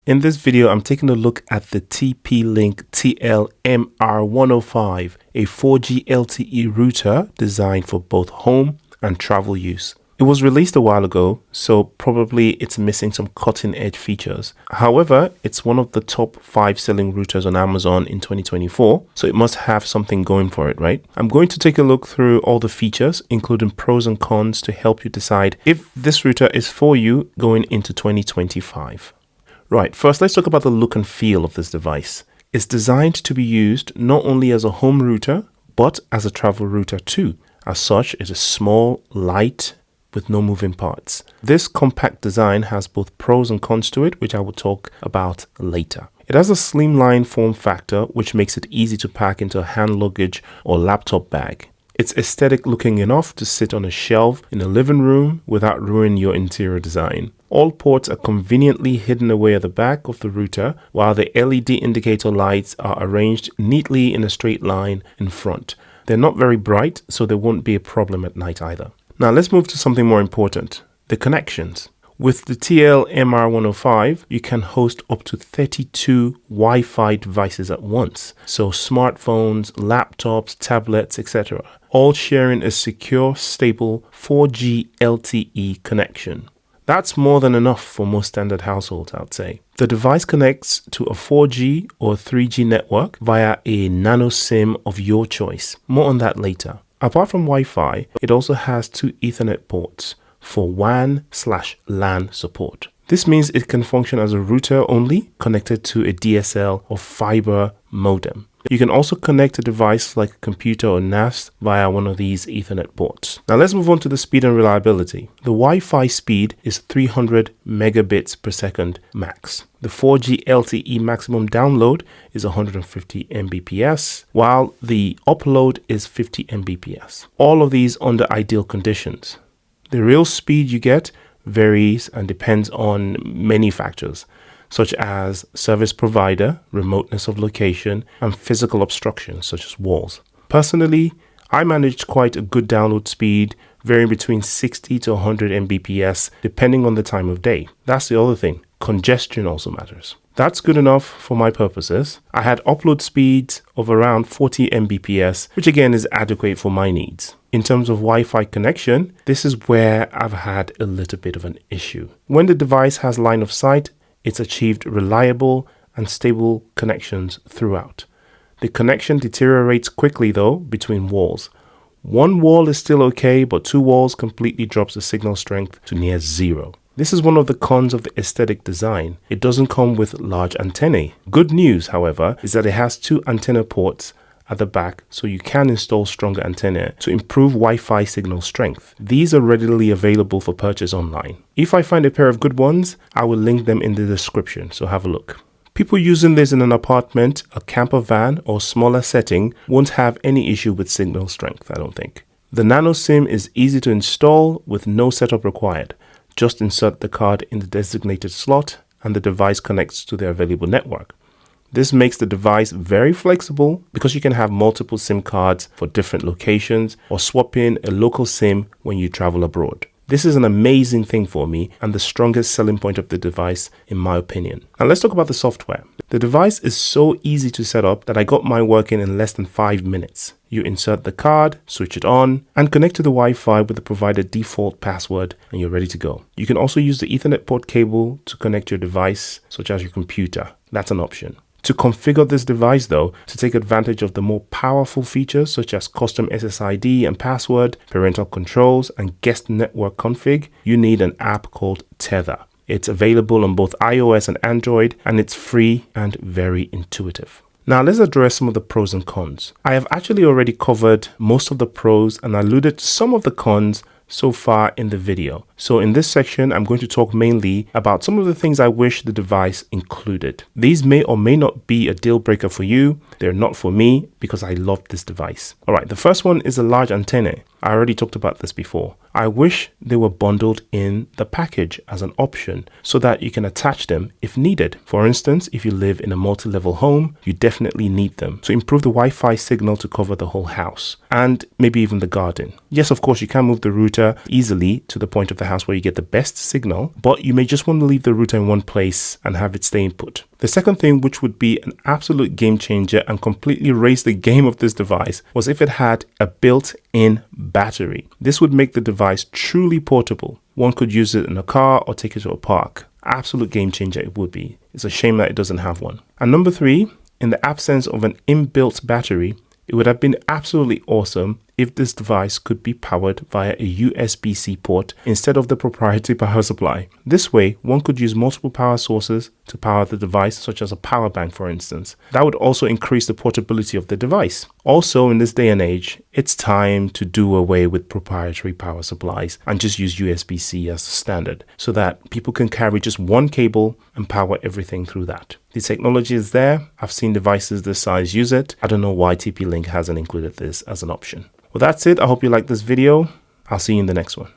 In this video, I'm taking a look at the TP-Link TL-MR105, a 4G LTE router designed for both home and travel use. It was released a while ago, so probably it's missing some cutting-edge features. However, it's one of the top 5 selling routers on Amazon in 2024, so it must have something going for it, right? I'm going to take a look through all the features, including pros and cons, to help you decide if this router is for you going into 2025. Right, first let's talk about the look and feel of this device. It's designed to be used not only as a home router, but as a travel router too. As such, it is small, light, with no moving parts. This compact design has both pros and cons to it, which I will talk about later. It has a slimline form factor, which makes it easy to pack into a hand luggage or laptop bag. It's aesthetic looking enough to sit on a shelf in a living room without ruining your interior design. All ports are conveniently hidden away at the back of the router, while the LED indicator lights are arranged neatly in a straight line in front. They're not very bright, so they won't be a problem at night either. Now let's move to something more important, the connections. With the TL-MR105, you can host up to 32 Wi-Fi devices at once. So smartphones, laptops, tablets, etc. All sharing a secure, stable 4G LTE connection. That's more than enough for most standard households, I'd say. The device connects to a 4G or 3G network via a nano SIM of your choice. More on that later. Apart from Wi-Fi, it also has 2 Ethernet ports for WAN/LAN support. This means it can function as a router only, connected to a DSL or fiber modem. You can also connect a device like a computer or NAS via one of these Ethernet ports. Now let's move on to the speed and reliability. The Wi-Fi speed is 300 megabits per second max. The 4G LTE maximum download is 150 Mbps, while the upload is 50 Mbps. All of these under ideal conditions. The real speed you get varies and depends on many factors, such as service provider, remoteness of location, and physical obstructions such as walls. Personally, I managed quite a good download speed, varying between 60 to 100 Mbps depending on the time of day. That's the other thing. Congestion also matters. That's good enough for my purposes. I had upload speeds of around 40 Mbps, which again is adequate for my needs. In terms of Wi-Fi connection, this is where I've had a little bit of an issue. When the device has line of sight, it's achieved reliable and stable connections throughout. The connection deteriorates quickly though between walls. One wall is still okay, but 2 walls completely drops the signal strength to near 0. This is one of the cons of the aesthetic design. It doesn't come with large antennae. Good news, however, is that it has 2 antenna ports at the back, so you can install stronger antennae to improve Wi-Fi signal strength. These are readily available for purchase online. If I find a pair of good ones, I will link them in the description, so have a look. People using this in an apartment, a camper van, or smaller setting won't have any issue with signal strength, I don't think. The nano SIM is easy to install with no setup required. Just insert the card in the designated slot and the device connects to the available network. This makes the device very flexible because you can have multiple SIM cards for different locations or swap in a local SIM when you travel abroad. This is an amazing thing for me and the strongest selling point of the device in my opinion. Now let's talk about the software. The device is so easy to set up that I got mine working in less than 5 minutes. You insert the card, switch it on, and connect to the Wi-Fi with the provided default password and you're ready to go. You can also use the Ethernet port cable to connect your device, such as your computer. That's an option. To configure this device though, to take advantage of the more powerful features such as custom SSID and password, parental controls, and guest network config, you need an app called Tether. It's available on both iOS and Android, and it's free and very intuitive. Now let's address some of the pros and cons. I have actually already covered most of the pros and alluded to some of the cons so far in the video. So in this section, I'm going to talk mainly about some of the things I wish the device included. These may or may not be a deal breaker for you. They're not for me because I love this device. All right, the first one is a large antenna. I already talked about this before. I wish they were bundled in the package as an option so that you can attach them if needed. For instance, if you live in a multi-level home, you definitely need them to improve the Wi-Fi signal to cover the whole house and maybe even the garden. Yes, of course, you can move the router easily to the point of the house where you get the best signal, but you may just want to leave the router in one place and have it stay input. The second thing, which would be an absolute game changer and completely raise the game of this device, was if it had a built-in battery. This would make the device truly portable. One could use it in a car or take it to a park. Absolute game changer it would be. It's a shame that it doesn't have one. And number 3, in the absence of an inbuilt battery, it would have been absolutely awesome if this device could be powered via a USB-C port instead of the proprietary power supply. This way, one could use multiple power sources to power the device, such as a power bank, for instance. That would also increase the portability of the device. Also, in this day and age, it's time to do away with proprietary power supplies and just use USB-C as standard so that people can carry just one cable and power everything through that. The technology is there. I've seen devices this size use it. I don't know why TP-Link hasn't included this as an option. Well, that's it. I hope you liked this video. I'll see you in the next one.